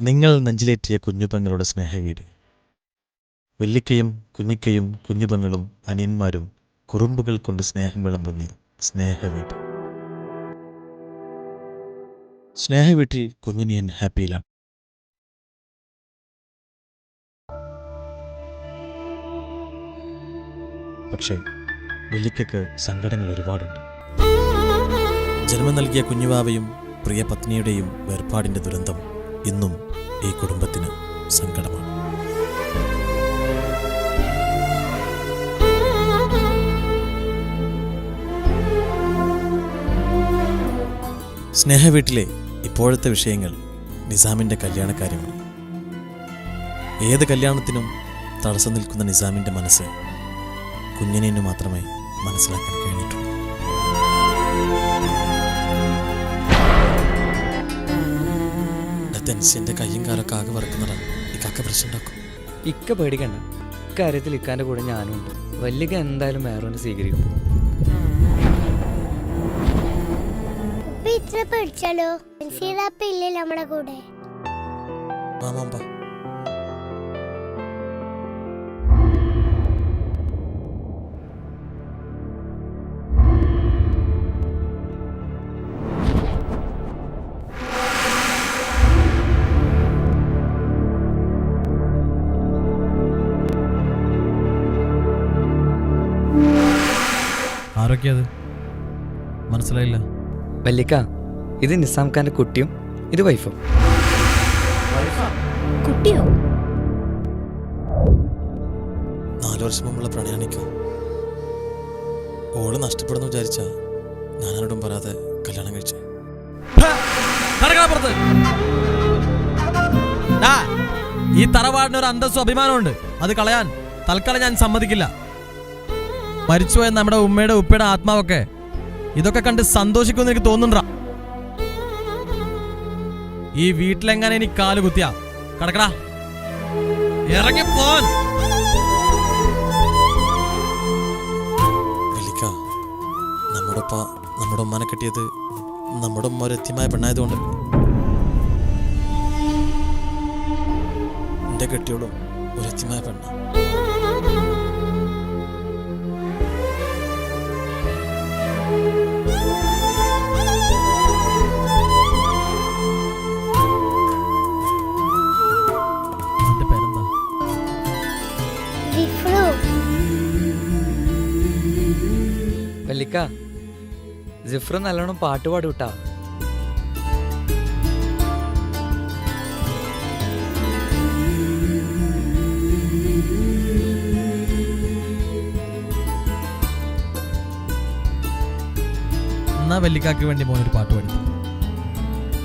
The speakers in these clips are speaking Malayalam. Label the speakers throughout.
Speaker 1: നിങ്ങൾ നെഞ്ചിലേറ്റിയ കുഞ്ഞുപെങ്ങളുടെ സ്നേഹവീട്. വെല്ലിക്കയും കുഞ്ഞിക്കയും കുഞ്ഞുപെങ്ങളും അനിയന്മാരും കുറുമ്പുകൾ കൊണ്ട് സ്നേഹം വിളമ്പുന്ന സ്നേഹവീട്. സ്നേഹവീട്ടിൽ കുഞ്ഞിനിയൻ ഹാപ്പിയിലാണ്. പക്ഷേ വെല്ലിക്കയ്ക്ക് സങ്കടങ്ങൾ ഒരുപാടുണ്ട്. ജന്മം നൽകിയ കുഞ്ഞുവാവയും പ്രിയ പത്നിയുടെയും വേർപാടിൻ്റെ ദുരന്തം ഇന്നും ഈ കുടുംബത്തിന് സങ്കടമാണ്. സ്നേഹവീട്ടിലെ ഇപ്പോഴത്തെ വിഷയങ്ങൾ നിസാമിൻ്റെ കല്യാണക്കാര്യമാണ്. ഏത് കല്യാണത്തിനും തടസ്സം നിൽക്കുന്ന നിസാമിൻ്റെ മനസ്സ് കുഞ്ഞിനു മാത്രമേ മനസ്സിലാക്കാൻ കഴിഞ്ഞിട്ടുള്ളൂ. തെൻസിന്റെ കയ്യും കാലൊക്കെ ആകെ വറക്കുന്നതാണ്. ഇക്കാക്ക പ്രശ്നം ഉണ്ടാക്കും.
Speaker 2: ഇക്ക പേടിക്കണ്ട, ഇക്കാര്യത്തിൽ ഇക്കാന്റെ കൂടെ ഞാനും ഉണ്ട്. വല്ലിക്ക എന്തായാലും വേറൊന്ന് സ്വീകരിക്കും.
Speaker 3: പേടിച്ചാലോ? ഇല്ലേ നമ്മുടെ കൂടെ?
Speaker 1: ആരൊക്കെയത് മനസ്സിലായില്ല.
Speaker 2: വല്ലിക്ക, ഇത് നിസാം ഖാന്റെ കുട്ടിയും ഇത് വൈഫും.
Speaker 3: കുട്ടിയോ?
Speaker 1: 4 വർഷം മുമ്പുള്ള പ്രണയാണിക്കോ. ഓള് നഷ്ടപ്പെടുന്നു വിചാരിച്ച ഞാനോടും പറയാതെ കല്യാണം കഴിച്ചു.
Speaker 4: ഈ തറവാടിനൊരു അന്തസ്സും അഭിമാനമുണ്ട്. അത് കളയാൻ തൽക്കാലം ഞാൻ സമ്മതിക്കില്ല. മരിച്ചുപോയ നമ്മുടെ ഉമ്മയുടെ ഉപ്പയുടെ ആത്മാവൊക്കെ ഇതൊക്കെ കണ്ട് സന്തോഷിക്കുമെന്ന് എനിക്ക് തോന്നുന്നുണ്ടാ. ഈ വീട്ടിലെങ്ങനെ എനിക്ക് കാല് കുത്തിയാ കടക്കടാ, ഇറങ്ങിപ്പോൻ.
Speaker 1: നമ്മുടെ ഉമ്മാനെ കെട്ടിയത് നമ്മുടെ ഉമ്മ ഒരു എത്തിയമായ പെണ്ണായതുകൊണ്ട് എന്റെ കെട്ടിയോളും ഒരു എത്തിയമായ പെണ്ണ.
Speaker 2: വല്ലിക്ക, ജിഫ്ര നല്ലോണം പാട്ട് പാടൂട്ടാ.
Speaker 4: എന്നാ വല്ലിക്കാക്ക് വേണ്ടി മോനൊരു പാട്ട് പാടി.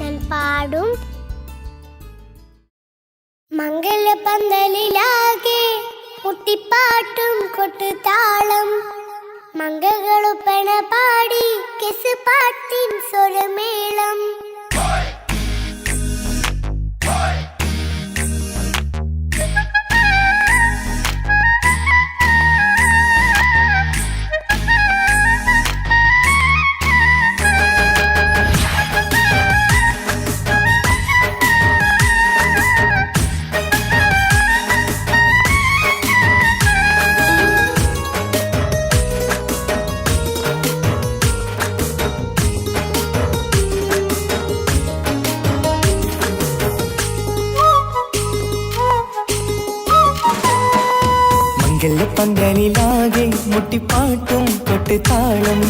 Speaker 3: ഞാൻ പാടും. മംഗലപന്തലിലാകെ മുട്ടിപ്പാട്ടും കൊട്ടുതാളം, മംഗളൊപ്പന പാടി കെസ് പാട്ടിൻ സ്വരമേളം.
Speaker 5: പന്തലിലാകെ മുട്ടിപ്പാട്ടും കൊട്ടുതാളം,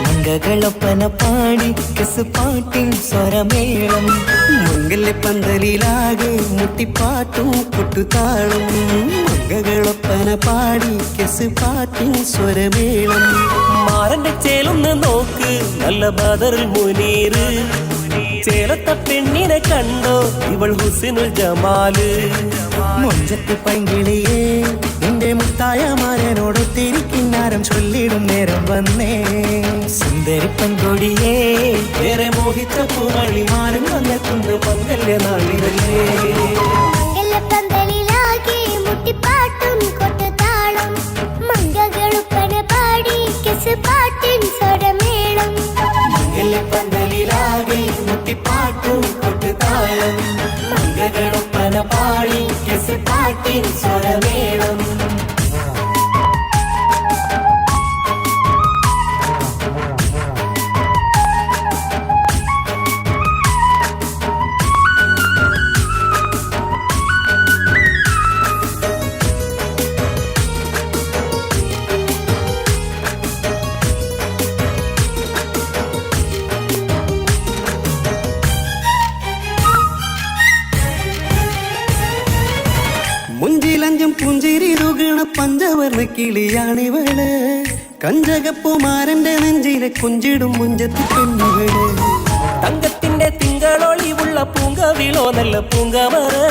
Speaker 5: മംഗളൊപ്പന പാടി കെസ് പാട്ടിൻ സ്വരമേളം. മംഗലപ്പന്തലിലാകെ മുട്ടിപ്പാട്ടും കൊട്ടുതാളം, മംഗളൊപ്പന പാടി കെസ് പാട്ടിൻ സ്വരമേളം. മാറന്റെ ചേലൊന്ന് നോക്ക്, നല്ല ബദറുൽ മുനീറ്. ചേലത്തെ പെണ്ണിനെ കണ്ടോ, ഇവൾ ഹുസ്നുൽ ജമാല്. മൊഞ്ചത്ത് പൈങ്കിളിയേ, നിന്റെ മുത്തായ മാരനോടൊത്തിരിക്കിന്നാരം ചൊല്ലിടും നേരം വന്നേ. സുന്ദരി പെൺകൊടിയേ, വേറെ മോഹിച്ച പൂവളിമാരും വന്നെത്തുന്ന പങ്കല്യ നാളിതല്ലേ.
Speaker 3: മംഗലപന്തലിലാകെ മുട്ടിപ്പാട്ടും കൊട്ടുതാളം, മംഗളൊപ്പന പാടി കെസ് പാട്ടിൻ സ്വരമേളം.
Speaker 5: മംഗലപന്തലിലാകെ മുട്ടിപ്പാട്ടും കൊട്ടുതാളം, മംഗള പാട്ടിൻ സ്വരമേളം. മുഞ്ചിലഞ്ചും പുഞ്ചിരി തുകണ പഞ്ചവർണ്ണ കിളിയാണിവള്. കഞ്ചകപ്പുമാരന്റെ നെഞ്ചിലെ കുഞ്ചിടും മുഞ്ചത്തി പെണ്ണുകള്. തങ്കത്തിന്റെ തിങ്കളൊളിവുള്ള പൂങ്കവിളോ നല്ല പൂങ്കമറ്.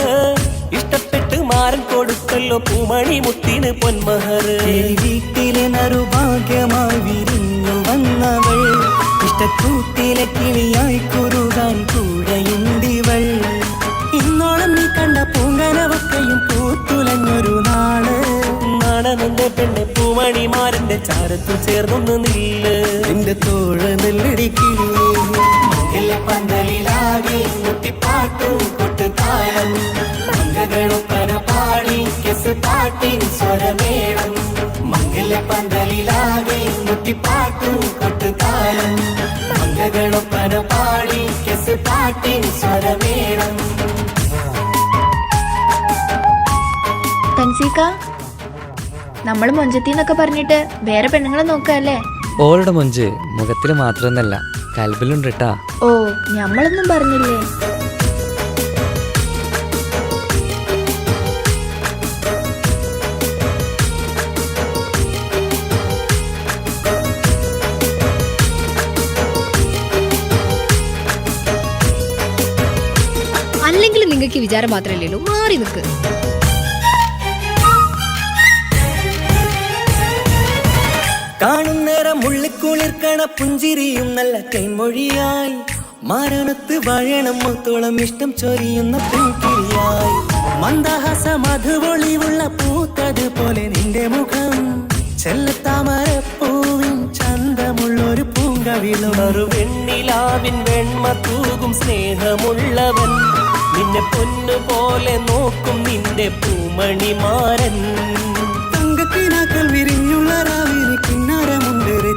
Speaker 5: ഇഷ്ടപ്പെട്ട് മാരൻ കൊടുക്കല്ലോ പൂമണി മുത്തിന് പൊന്മഹറ്. വീട്ടിലെ നറുഭാഗ്യമായി വിരിഞ്ഞു വന്നവൾ. ഇഷ്ടക്കൂട്ടിലെ കിളിയായി കുറുകാൻ കൂടെയുണ്ടിവൾ. ഇന്നോളം നീ കണ്ട പൂങ്കനവക്കയും പൂത്തുലഞ്ഞൊരു നാള്. നാടനന്റെ പെണ്ണെ പൂമണിമാരന്റെ ചാരത്തു ചേർന്നൊന്ന് നില്ല്. എന്റെ തോഴ നെല്ലടിക്കിളിയെ പന്തലിലാകെ മുട്ടിപ്പാട്ടും കൊട്ടുതാളം. മംഗളൊപ്പന പാടി കെസ് പാട്ടിൻ സ്വരമേളം. മംഗല പന്തലിലാകെ മുട്ടിപ്പാട്ടും കൊട്ടുതാളം. മംഗളൊപ്പന പാടി കെസ് പാട്ടിൻ സ്വരമേളം.
Speaker 6: തൻസീക്ക, നമ്മള് മൊഞ്ചത്തിന്നൊക്കെ പറഞ്ഞിട്ട് വേറെ പെണ്ണുങ്ങളെ നോക്കല്ലേ?
Speaker 2: ഓളുടെ മൊഞ്ച് മുഖത്തിൽ മാത്രമൊന്നല്ല, കൽബിലുണ്ട് കേട്ടാ.
Speaker 6: ഓ, ഞമ്മളൊന്നും പറഞ്ഞില്ലേ?
Speaker 7: അല്ലെങ്കിൽ നിങ്ങൾക്ക് വിചാരം മാത്രമല്ലേ ഉള്ളൂ, മാറി നിൽക്ക്.
Speaker 5: കാണുന്നേരം ഉള്ളിക്കുളിർക്കണ പുഞ്ചിരിയും നല്ല കൈമൊഴിയായി. മാരണത്ത് വാഴണം മുത്തോളം ഇഷ്ടം ചൊരിയുന്ന പൂക്കിളിയായി. മന്ദഹാസ മധുപൊളിവുള്ള പൂത്തത് പോലെ നിന്റെ മുഖം. ചെല്ലത്താമരപ്പൂവിൻ ചന്തമുള്ളൊരു പൂങ്കവിളും. വെണ്ണിലാവിൻ വെണ്മ തൂകും സ്നേഹമുള്ളവൻ. നിന്നെ പൊന്നുപോലെ നോക്കും നിന്റെ പൂമണിമാരൻ. തങ്കക്കിനാക്കൾ വിരിഞ്ഞുള്ള രാവിലെ കിന്നാരമുണ്ടേറെ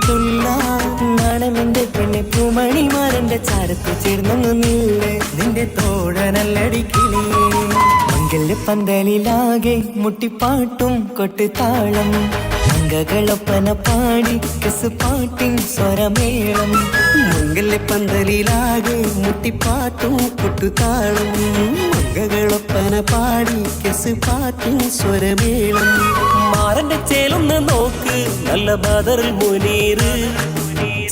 Speaker 5: നാണമെന്റെ പെണ്ണെ പൂമണിമാരന്റെ ചാരത്ത് ചേർന്നൊന്നു നില്ലേ. നിന്റെ തോഴനല്ലടിക്കിളിയേ. മംഗല്യ പന്തലിലാകെ മുട്ടിപ്പാട്ടും കൊട്ടുതാളം. മംഗളൊപ്പന പാടി കെസ് പാട്ടിൻ സ്വരമേളം. മംഗല്യ പന്തലിലാകെ മുട്ടിപ്പാട്ടും കൊട്ടുതാളം. മംഗളൊപ്പന പാടി കെസ് പാട്ടിൻ സ്വരമേളം. മാറന്റെ ചേലൊന്ന് നോക്ക് നല്ല ബദറുൽ മുനീറ്.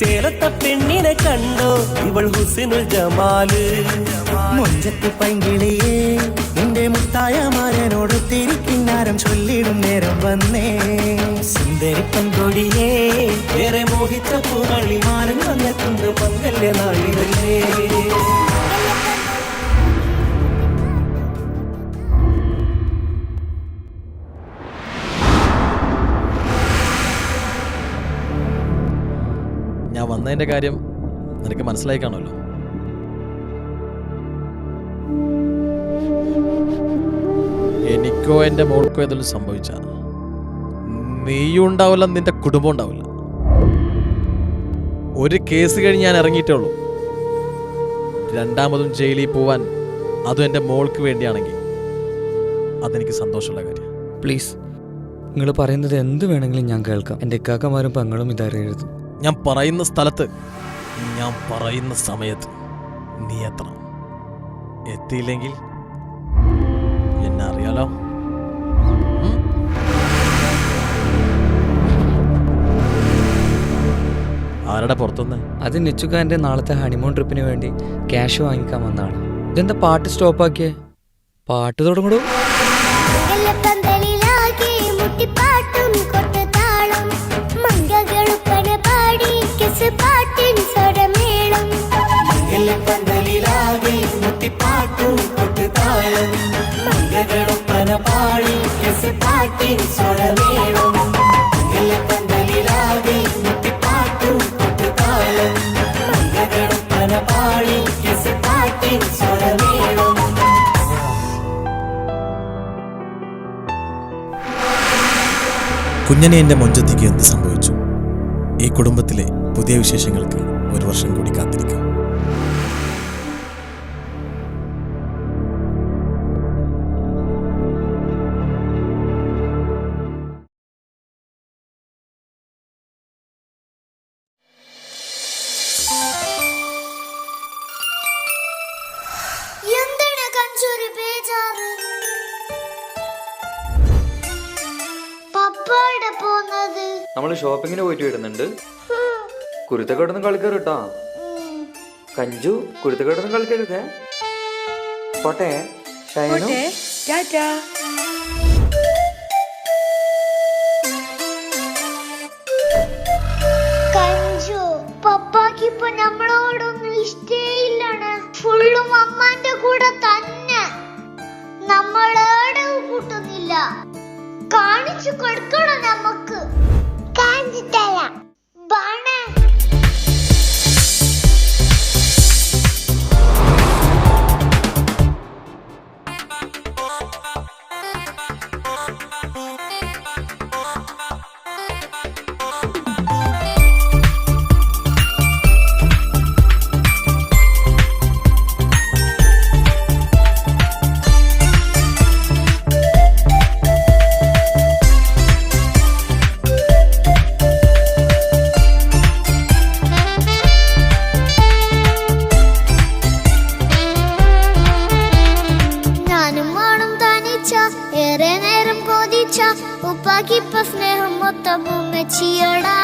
Speaker 5: ചേലത്ത പെണ്ണിനെ കണ്ടോ ഇവൾ ഹുസ്നുൽ ജമാല്. മൊഞ്ചത്തി പൈങ്കിളിയേ നിന്റെ മുത്തായ മാരനോട് തിരിക്കിന്നാരം ചൊല്ലിടും നേരം വന്നേ. സുന്ദരി പങ്കൊടിയേ ഏറെ മോഹിച്ച പൂമണി മാരൻ വന്നെത്തുന്നു മംഗല്യ നാളിലേ.
Speaker 4: ഞാൻ വന്നതിൻ്റെ കാര്യം നിനക്ക് മനസ്സിലായി കാണുമല്ലോ. എനിക്കോ എൻ്റെ മോൾക്കോ ഏതെങ്കിലും സംഭവിച്ച നീയും ഉണ്ടാവില്ല, നിന്റെ കുടുംബം ഉണ്ടാവില്ല. ഒരു കേസ് കഴിഞ്ഞ് ഞാൻ ഇറങ്ങിയിട്ടേ ഉള്ളൂ. രണ്ടാമതും ജയിലിൽ പോവാൻ, അതും എൻ്റെ മോൾക്ക് വേണ്ടിയാണെങ്കിൽ അതെനിക്ക് സന്തോഷമുള്ള കാര്യം.
Speaker 2: പ്ലീസ്, നിങ്ങൾ പറയുന്നത് എന്ത് വേണമെങ്കിലും ഞാൻ കേൾക്കാം. എൻ്റെ ഇക്കാക്കമാരും പെങ്ങളും ഇതറിയരുത്.
Speaker 4: ഞാൻ പറയുന്ന സ്ഥലത്ത്, ഞാൻ പറയുന്ന സമയത്ത് നീ എത്തണം. എത്തിയില്ലെങ്കിൽ എന്നെ അറിയാലോ. ആരുടെ പുറത്തുനിന്ന്?
Speaker 2: അത് നിച്ചുക്കാൻ്റെ നാളത്തെ ഹണിമൂൺ ട്രിപ്പിന് വേണ്ടി ക്യാഷ് വാങ്ങിക്കാൻ വന്നതാണ്. ഇതെന്താ പാട്ട് സ്റ്റോപ്പാക്കിയേ? പാട്ട് തുടങ്ങൂ.
Speaker 3: പന്തലിലാകെ മുട്ടിപ്പാട്ടും കൊട്ടുതാളം. മംഗളൊപ്പന പാടി കെസ് പാട്ടിൻ സ്വരമേളം.
Speaker 5: പന്തലിലാകെ മുട്ടിപ്പാട്ടും കൊട്ടുതാളം. മംഗളൊപ്പന പാടി കെസ് പാട്ടിൻ സ്വരമേളം. പന്തലിലാകെ മുട്ടിപ്പാട്ടും കൊട്ടുതാളം. മംഗളൊപ്പന പാടി കെസ് പാട്ടിൻ സ്വരമേളം.
Speaker 1: കുഞ്ഞനിയൻ്റെ മൊഞ്ചത്തിക്ക് എന്ത് സംഭവിച്ചു? ഈ കുടുംബത്തിലെ പുതിയ വിശേഷങ്ങൾക്ക് 1 വർഷം കൂടി കാത്തിരിക്കാം.
Speaker 3: എന്താണ് കഞ്ചൂരി ബേജാറ്? പപ്പാടെ പോന്നത്
Speaker 2: നമ്മൾ ഷോപ്പിങ്ങിന് പോയിട്ട് വരുന്നുണ്ട്. കുരുത്തക്കേടൊന്നും കളിക്കരുത് കേട്ടോ. കഞ്ചു, കുരുത്തക്കേടൊന്നും കളിക്കരുതേ. പോട്ടെ ഷൈനു.
Speaker 3: കഞ്ചു, പപ്പാക്ക് ഇപ്പൊ നമ്മളോടൊന്നും ഇഷ്ടേയില്ലാണ്. ഫുള്ളും അമ്മാന്റെ കൂടെ തന്നെ. നമ്മളേടെ കൂട്ടുന്നില്ല. കാണിച്ചു കൊടുക്കണം നമുക്ക്. കാണിച്ചു തരാം. ബാണേ ഏറെ നേരം കൊതിച്ച ഉപ്പാക്കിപ്പ സ്നേഹം മൊത്തം ഉമ്മച്ചിയോടാ.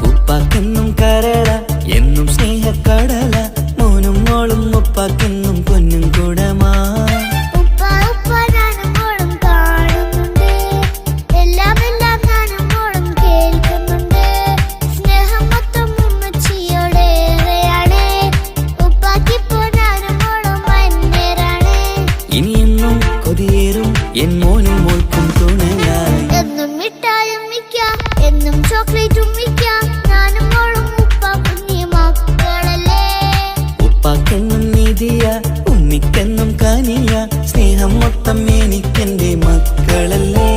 Speaker 5: ഉപ്പാക്കെന്നും കരള എന്നും സ്നേഹക്കടല, മോനും മോളും ഉപ്പാക്കെന്നും പൊന്നും കുടമാ.
Speaker 3: ഉപ്പ ഉപ്പ ഞാനും മോളും കാണുന്നുണ്ട്, എല്ലാം എല്ലാം ഞാനും മോളും കേൾക്കുന്നുണ്ട്. സ്നേഹം മൊത്തം ഉമ്മച്ചിയോടേറെയാണ്, ഉപ്പാക്കിപ്പോ ഞാനും മോളും വന്നേരാണ്.
Speaker 5: ഇനിയെന്നും കൊതിയേറും എൻ മോനും മോൾക്കും തുണയായി.
Speaker 3: എന്നും മിഠായും മിക്കാം, എന്നും ചോക്ലേറ്റും മിക്കാം. ഞാനും മോളും ഉപ്പ കുഞ്ഞി മക്കളല്ലേ.
Speaker 5: ഉപ്പാക്കെന്നും നിധിയ, ഉമ്മിക്കെന്നും കനിയ, സ്നേഹം മൊത്തം എനിക്കെന്റെ മക്കളല്ലേ.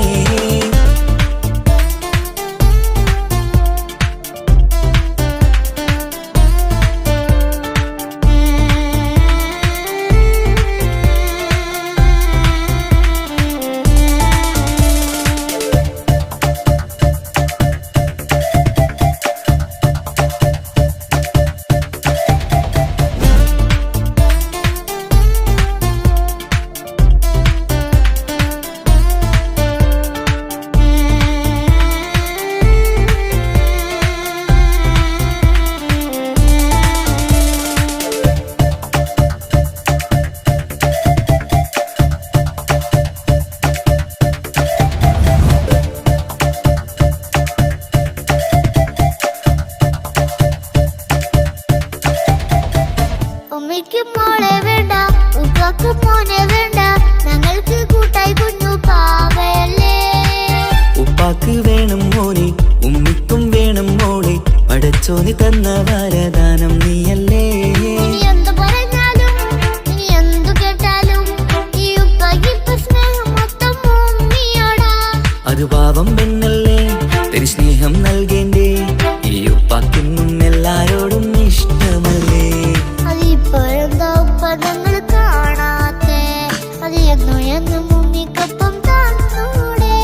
Speaker 3: ഉമ്മയ്ക്ക് മോളെ വേണ്ട, ഉപ്പാക്ക് മോനെ വേണ്ട. ഞങ്ങൾക്ക് കൂട്ടായി കുഞ്ഞു പാവയല്ലേ.
Speaker 5: ഉപ്പാക്ക് വേണം മോനെ, ഉമ്മിക്കും വേണം മോളെ, പടച്ചോന് തന്ന വരദാനം നീയല്ലേ.
Speaker 3: ഇനി എന്തു പറഞ്ഞാലും ഇനി എന്തു കേട്ടാലും ഈ ഉപ്പാക്കിപ്പ സ്നേഹം മൊത്തം ഉമ്മിയോടാ.
Speaker 5: അത് പാവം പെണ്ണല്ലേ, തരി സ്നേഹം നൽകേണ്ടേ. ഈ ഉപ്പാക്കിന്നും എല്ലാരോടും ഇഷ്ടമല്ലേ.
Speaker 3: അതിപ്പോഴെന്താ ഉപ്പ ഞങ്ങൾ കാണാത്തെ? അത് എന്നും എന്നും ഉമ്മിക്കൊപ്പം തന്നൂടെ.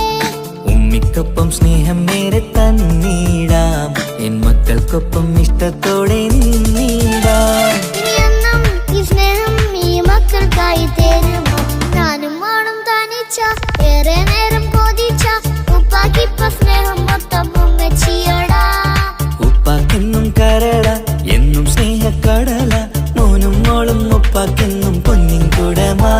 Speaker 5: ഉമ്മിക്കൊപ്പം സ്നേഹം നേരെ തന്നീടാം, എൻ മക്കൾക്കൊപ്പം ഇഷ്ടത്തോടെ നിന്നീടാം.
Speaker 3: ഇനി എന്നും ഈ സ്നേഹം ഈ മക്കൾക്കായി തരുമോ? ഞാനും മോളും തനിച്ച ഏറെ നേരം കൊതിച്ച ഉപ്പാക്കിപ്പ സ്നേഹം മൊത്തം ഉമ്മച്ചിയോടാ.
Speaker 5: ഉപ്പാക്കെന്നും കരള എന്നും സ്നേഹക്കടല, മോനും മോളും ഉപ്പാക്കെന്നും പൊന്നിൻ കുടമാ.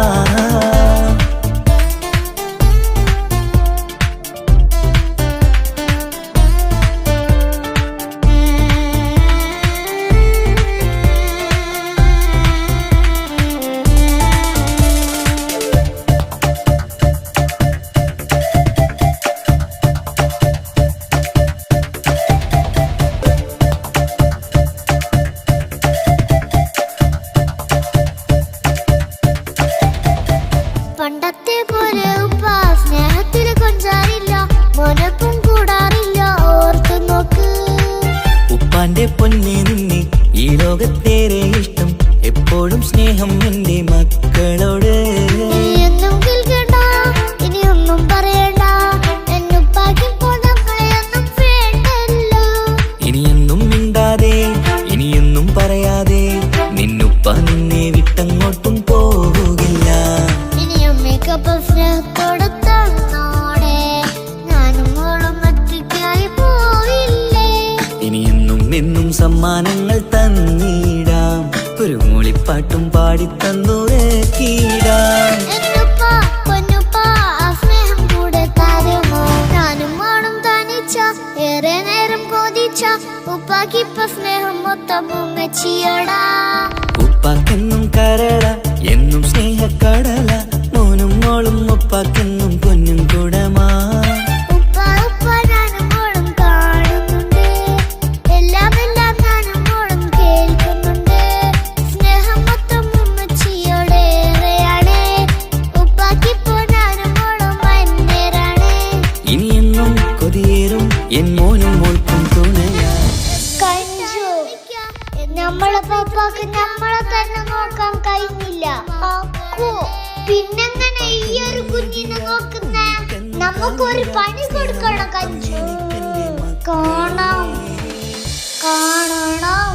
Speaker 5: എപ്പോഴും സ്നേഹം എൻ്റെ മക്കളോട്.
Speaker 3: ഇനിയൊന്നും കേൾക്കണ്ട, ഇനിയൊന്നും പറയണ്ട, എന്നുപ്പാക്കിപ്പോ നമ്മളെയൊന്നും വേണ്ടല്ലോ.
Speaker 5: ഇനിയൊന്നും മിണ്ടാതെ ഇനിയൊന്നും പറയാതെ നിന്നുപ്പ നിന്നെ വിട്ടങ്ങോട്ടും പോവുകില്ല.
Speaker 3: ഇനിയമ്മയ്ക്കൊപ്പം സ്നേഹത്തോടെ തന്നോടെ ഞാനും മോളും ഒറ്റയ്ക്കായി പോയില്ലേ.
Speaker 5: ഇനിയെന്നും എന്നും സമ്മാനങ്ങൾ തന്നിടാം, ഒരു മൂളിപ്പാട്ടും പാടിത്തന്നുറക്കിടാം.
Speaker 3: എന്നുപ്പാ പൊന്നുപ്പാ ആ സ്നേഹം കൂടെ തരുമോ? ഞാനും മോളും തനിച്ച ഏറെ നേരം കൊതിച്ച ഉപ്പാക്കിപ്പ സ്നേഹം മൊത്തം ഉമ്മച്ചിയോടാ.
Speaker 5: ഉപ്പാക്കെന്നും കരള എന്നും സ്നേഹക്കടല, മോനും മോളും ഉപ്പാക്കെന്നും പൊന്നും കുടമാ.
Speaker 3: ഉപ്പ ഉപ്പ ഞാനും മോളും കാണുന്നുണ്ട്, എല്ലാം എല്ലാം ഞാനും മോളും കേൾക്കുന്നുണ്ട്. സ്നേഹം മൊത്തം ഉമ്മച്ചിയോടേറെയാണ്, ഉപ്പാക്കിപ്പോ ഞാനും മോളും അന്യരാണ്.
Speaker 5: ഇനിയെന്നും കൊതിയേറും എൻ മോനും മോൾക്കും തുണയാ.
Speaker 3: കഞ്ചു, നമ്മളെ പപ്പാക്ക് നമ്മളെ തന്നെ നോക്കാൻ കഴിഞ്ഞില്ല. അക്കു, പിന്നെങ്ങനെ ഈ ഒരു കുഞ്ഞിനെ നോക്കുന്നേ? നമുക്കൊരു പണി കൊടുക്കണം കഞ്ചു. കാണണം കാണണം.